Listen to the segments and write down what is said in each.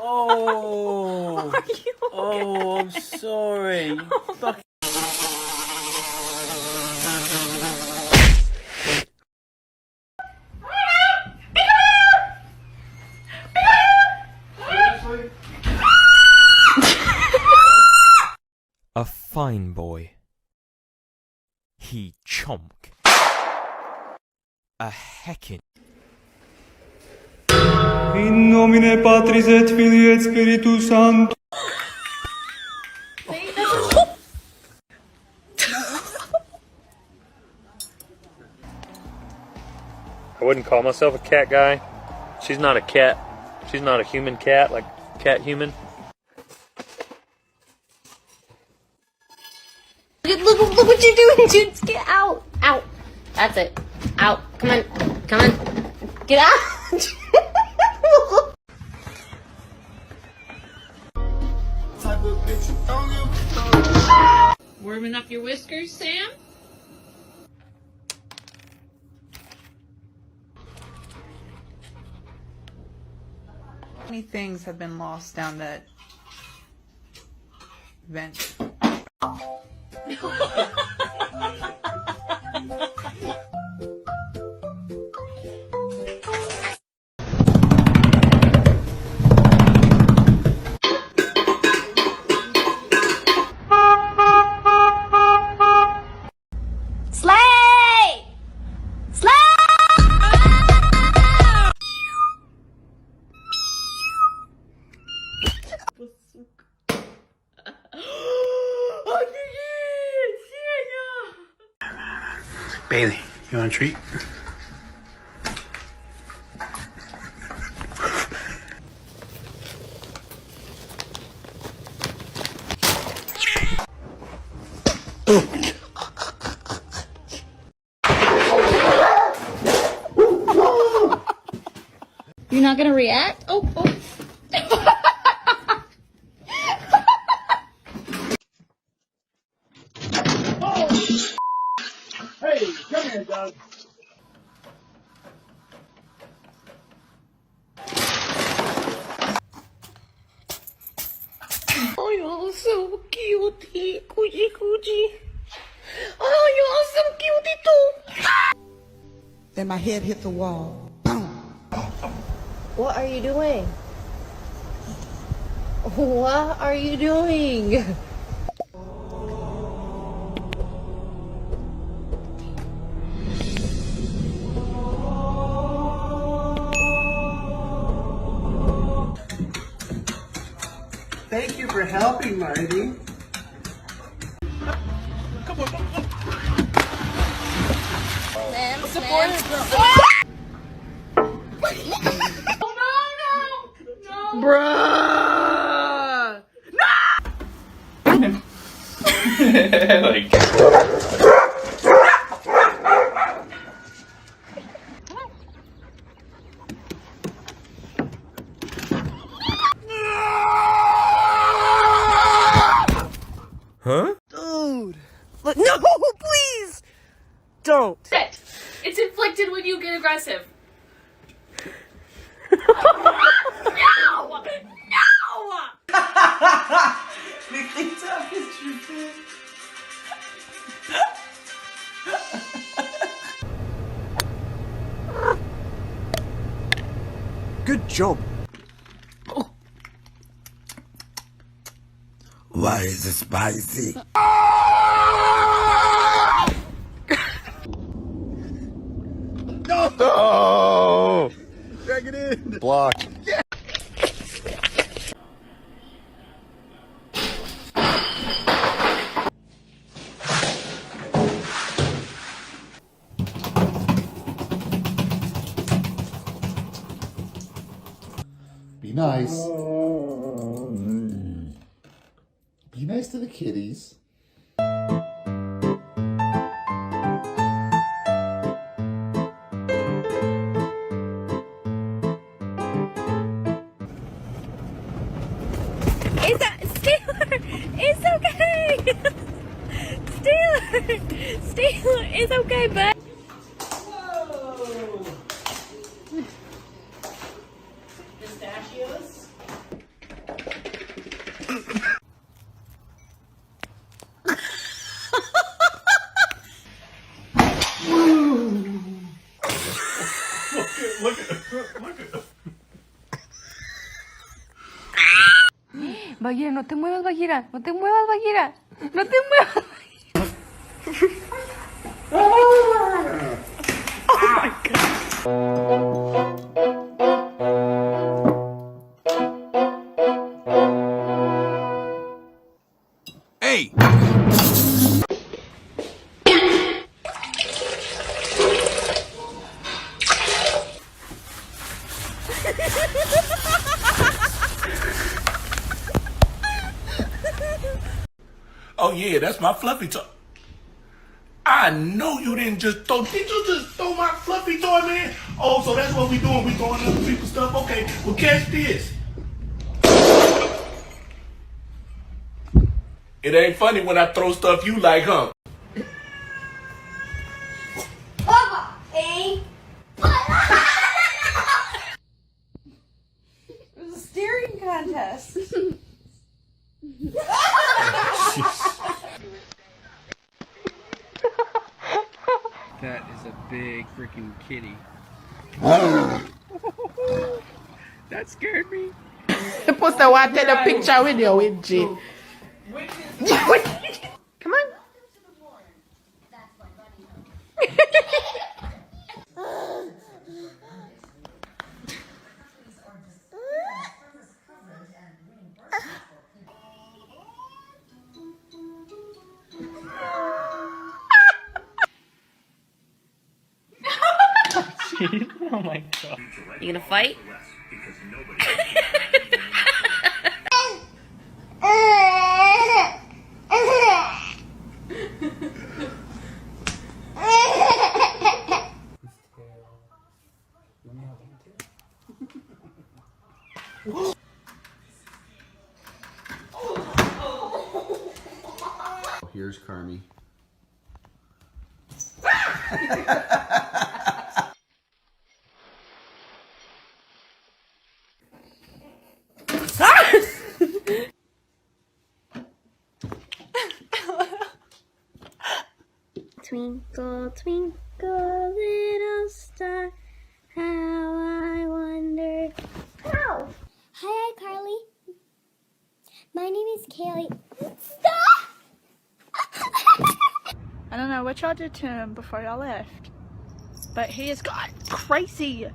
Oh. Are you okay? Oh, I'm sorry. Fuck. A fine boy. He chomk. A heckin'. In nomine Patris et Filii et Spiritus Sanctus. I wouldn't call myself a cat guy. She's not a cat. She's not a human cat, like cat human. Look what you're doing, dudes. Get out. Out. That's it. Out. Come on. Come on. Get out. Warming up your whiskers, Sam? Many things have been lost down that vent. Slay! Slay! Bailey, you want a treat? You're not gonna react? Oh. Hey, come here, Doug. Oh, you're so cutie. Coochie coochie. Oh, you're so cutie too. Then my head hit the wall. Boom. What are you doing? What are you doing? Thank you for helping, Marty. Bruh! Huh? Dude! Look, no, please! Don't. It's inflicted when you get aggressive. Nikita, it's your thing. Good job. Why is it spicy? No! Drag it in! Block. Be nice. Be nice to the kitties. It's okay. Steeler, it's okay, bud. Pistachios? Bagheera, no te muevas, Bagheera. No te muevas, Bagheera. No te muevas. Hey! Oh yeah, that's my fluffy toy. I know you didn't just throw. Did you just throw my fluffy toy, man? Oh, so that's what we doing? We throwing other people's stuff? Okay, well catch this. It ain't funny when I throw stuff you like, huh? It was a staring contest. That is a big freaking kitty. That scared me. The poster want to take a picture with you with G. Come on. Oh my god. You gonna fight? Here's Carmi. Twinkle, twinkle, little star, how I wonder. Ow! Hi, Carly. My name is Kaylee. Stop! I don't know what y'all did to him before y'all left, but he has got crazy.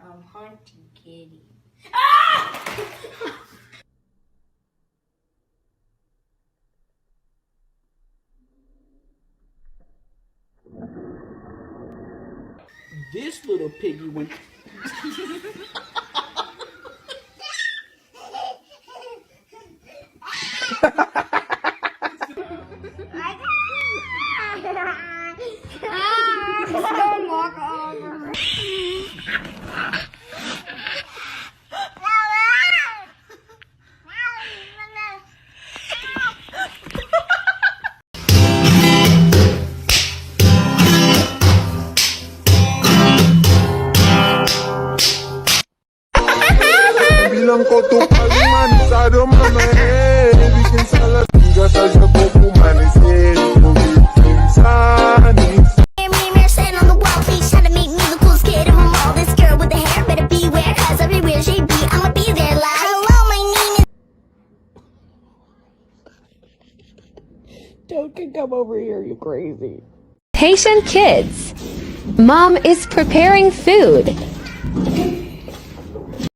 I'm hunting kitty. This little piggy went. Bilang ko to palman sa dumamahin. Bigyan sa latiga sa sapo pumanisip. Mirror sitting on the wall, please try to make me the coolest kid of them all. This girl with the hair better beware, cause everywhere she be, I'ma be there like, hello, my name is... Toad can come over here, you crazy. Patient kids. Mom is preparing food.